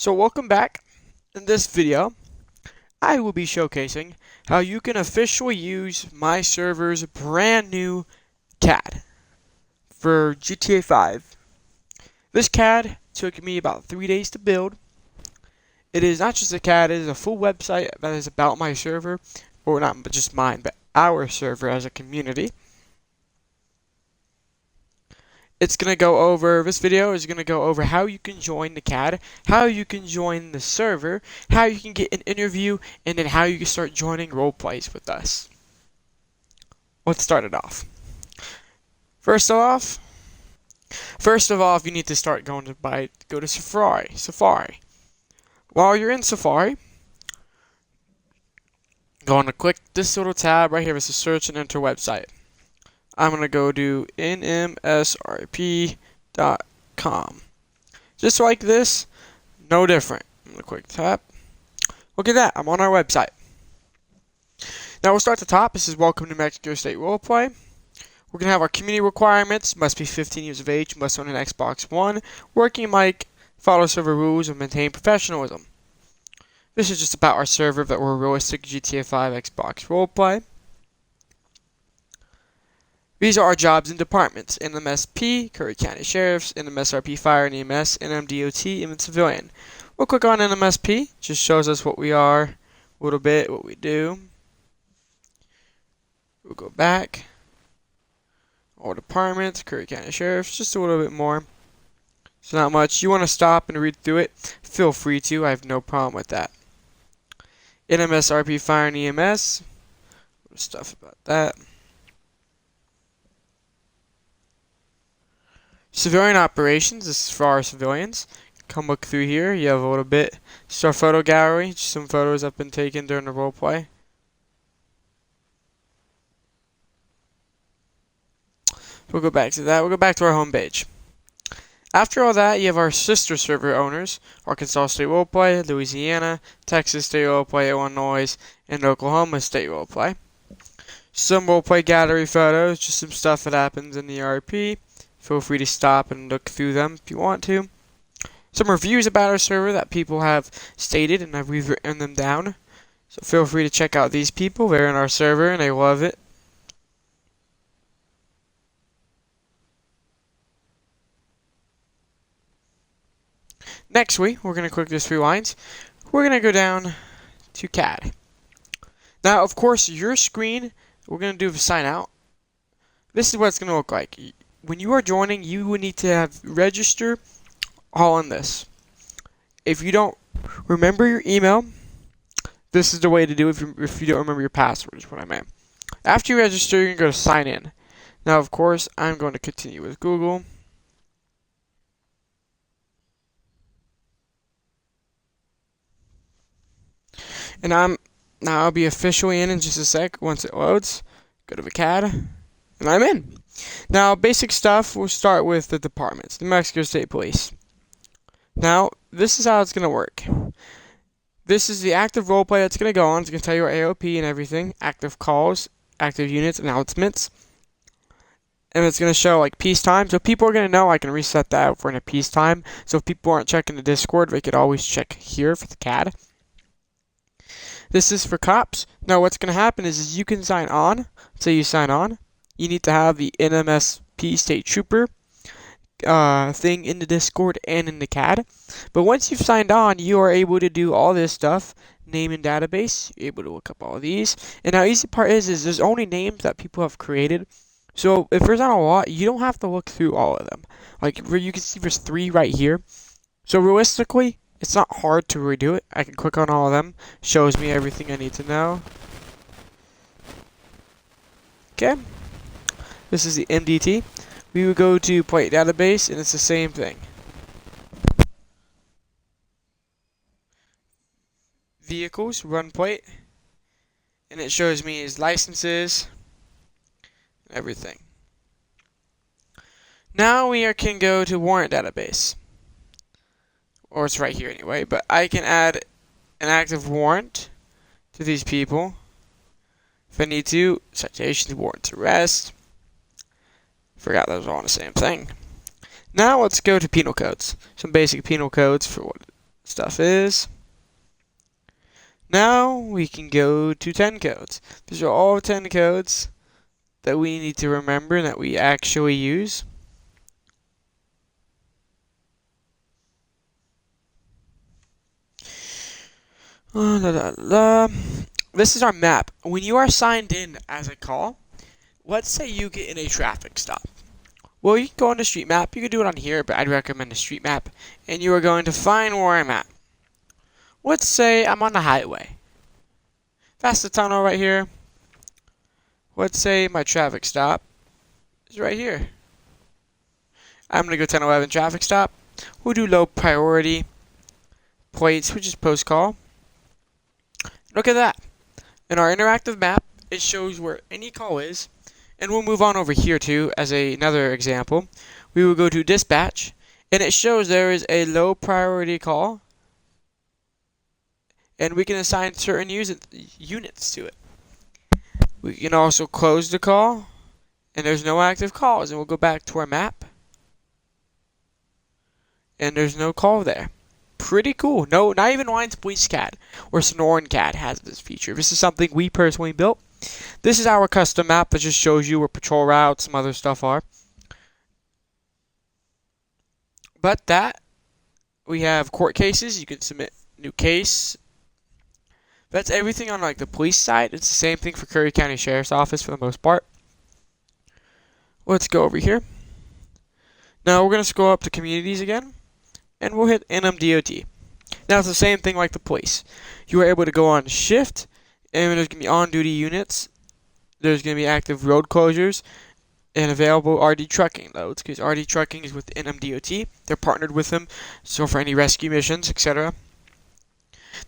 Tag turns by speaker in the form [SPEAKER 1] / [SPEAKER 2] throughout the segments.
[SPEAKER 1] So welcome back. In this video, I will be showcasing how you can officially use my server's brand new CAD for GTA 5. This CAD took me about 3 days to build. It is not just a CAD, it is a full website that is about my server, or not just mine, but our server as a community. This video is going to go over how you can join the CAD, how you can join the server, how you can get an interview, and then how you can start joining roleplays with us. Let's start it off. First of all, you need to start go to Safari. While you're in Safari, going to click this little tab right here. It's a search and enter website. I'm going to go to NMSRP.com. Just like this, no different. I'm going to click tap. Look at that, I'm on our website. Now we'll start at the top. This is Welcome to Mexico State Roleplay. We're going to have our community requirements. Must be 15 years of age, must own an Xbox One, working mic, follow server rules, and maintain professionalism. This is just about our server that we're realistic GTA 5 Xbox Roleplay. These are our jobs and departments: NMSP, Curry County Sheriffs, NMSRP Fire and EMS, NMDOT, and Civilian. We'll click on NMSP, just shows us what we are, a little bit, what we do. We'll go back. All departments, Curry County Sheriffs, just a little bit more. So not much. You want to stop and read through it, feel free to, I have no problem with that. NMSRP Fire and EMS, stuff about that. Civilian operations, this is for our civilians. Come look through here, you have a little bit. This is our photo gallery, just some photos that have been taken during the roleplay. We'll go back to that, we'll go back to our home page. After all that, you have our sister server owners: Arkansas State Roleplay, Louisiana, Texas State Roleplay, Illinois, and Oklahoma State Roleplay. Some roleplay gallery photos, just some stuff that happens in the RP. Feel free to stop and look through them if you want to. Some reviews about our server that people have stated, and we've written them down. So feel free to check out these people. They're in our server and they love it. Next we're going to click these 3 lines. We're going to go down to CAD. Now, of course, your screen, we're going to do the sign out. This is what it's going to look like. When you are joining, you will need to have register all in this. If you don't remember your email, this is the way to do it. If you don't remember your password, is what I meant. After you register, you're going to go to sign in. Now, of course, I'm going to continue with Google. And I'll be officially in just a sec. Once it loads, go to the CAD, and I'm in. Now, basic stuff, we'll start with the departments. New Mexico State Police. Now, this is how it's going to work. This is the active roleplay that's going to go on. It's going to tell you our AOP and everything. Active calls, active units, announcements. And it's going to show like peacetime. So people are going to know. I can reset that for in a peacetime. So if people aren't checking the Discord, they could always check here for the CAD. This is for cops. Now, what's going to happen is you can sign on. Say you sign on. You need to have the NMSP State Trooper thing in the Discord and in the CAD. But once you've signed on, you are able to do all this stuff. Name and database. You're able to look up all these. And now, easy part is there's only names that people have created. So if there's not a lot, you don't have to look through all of them. Like where you can see there's 3 right here. So realistically, it's not hard to redo it. I can click on all of them. Shows me everything I need to know. Okay. This is the MDT. We would go to plate database, and it's the same thing. Vehicles, run plate, and it shows me his licenses, everything. Now we can go to warrant database. Or it's right here anyway, but I can add an active warrant to these people. If I need to, citations, warrants, arrest. Forgot those all on the same thing. Now let's go to penal codes. Some basic penal codes for what stuff is. Now we can go to 10 codes. These are all 10 codes that we need to remember and that we actually use. This is our map. When you are signed in as a call, let's say you get in a traffic stop. Well, you can go on the street map. You can do it on here, but I'd recommend a street map. And you are going to find where I'm at. Let's say I'm on the highway. That's the tunnel right here. Let's say my traffic stop is right here. I'm going to go 1011 traffic stop. We'll do low priority plates, which is post call. Look at that. In our interactive map, it shows where any call is. And we'll move on over here too as another example. We will go to dispatch, and it shows there is a low priority call. And we can assign certain units to it. We can also close the call, and there's no active calls. And we'll go back to our map, and there's no call there. Pretty cool. No, not even Lions Police CAD or Sonoran CAD has this feature. This is something we personally built. This is our custom map that just shows you where patrol routes, some other stuff are. But we have court cases. You can submit new case. That's everything on like the police side. It's the same thing for Curry County Sheriff's Office for the most part. Let's go over here. Now we're going to scroll up to communities again. And we'll hit NMDOT. Now it's the same thing like the police. You are able to go on shift, and there's going to be on-duty units. There's going to be active road closures and available RD trucking loads, because RD trucking is with NMDOT. They're partnered with them, so for any rescue missions, etc.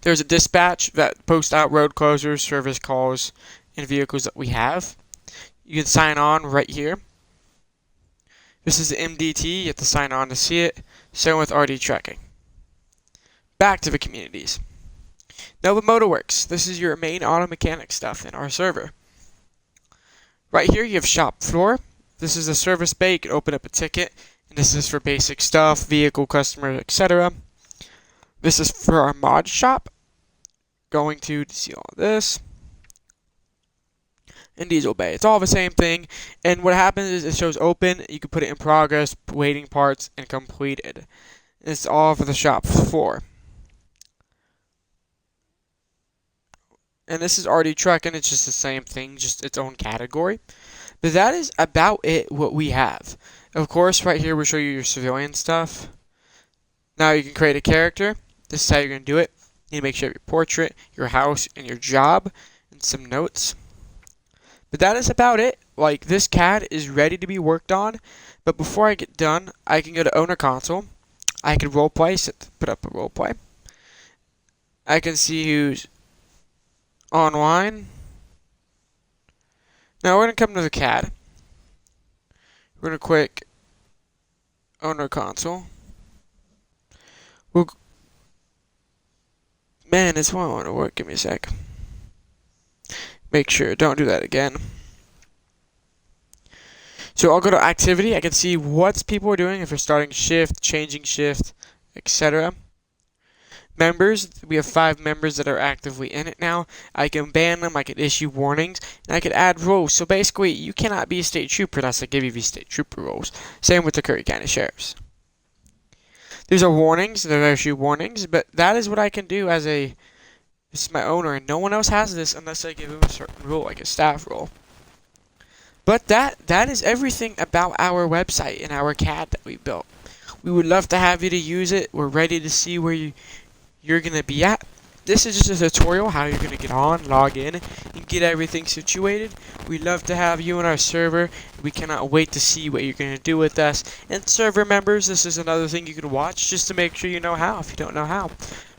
[SPEAKER 1] There's a dispatch that posts out road closures, service calls, and vehicles that we have. You can sign on right here. This is the MDT. You have to sign on to see it. Same with RD tracking. Back to the communities. Now the Motorworks. This is your main auto mechanic stuff in our server. Right here you have shop floor. This is a service bay. You can open up a ticket. And this is for basic stuff, vehicle, customer, etc. This is for our mod shop. Going to see all of this. And diesel bay. It's all the same thing. And what happens is it shows open. You can put it in progress, waiting parts, and completed. And it's all for the shop floor. And this is RD truck, and it's just the same thing, just its own category. But that is about it, what we have. Of course, right here we'll show you your civilian stuff. Now you can create a character. This is how you're going to do it. You need to make sure you have your portrait, your house, and your job, and some notes. But that is about it. Like, this CAD is ready to be worked on. But before I get done, I can go to owner console. I can roleplay, put up a roleplay. I can see who's online. Now we're going to come to the CAD. We're going to click owner console. Man, this one won't work. Give me a sec. Make sure, don't do that again. So I'll go to activity. I can see what people are doing, if they're starting shift, changing shift, etc. Members, we have 5 members that are actively in it now. I can ban them, I can issue warnings, and I can add rules. So basically, you cannot be a state trooper unless I give you these state trooper rules. Same with the Curry County Sheriffs. These are warnings, they're issue warnings, but that is what I can do as this is my owner, and no one else has this unless I give him a certain rule, like a staff rule. But that is everything about our website and our CAD that we built. We would love to have you to use it. We're ready to see where you're going to be at. This is just a tutorial how you're going to get on, log in, and get everything situated. We'd love to have you on our server. We cannot wait to see what you're going to do with us. And server members, this is another thing you can watch just to make sure you know how if you don't know how.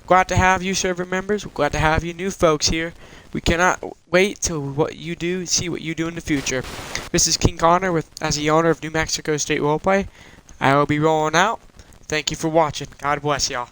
[SPEAKER 1] Glad to have you, server members. We're glad to have you new folks here. We cannot wait till what you do, see what you do in the future. This is King Connor as the owner of New Mexico State Roleplay. I will be rolling out. Thank you for watching. God bless y'all.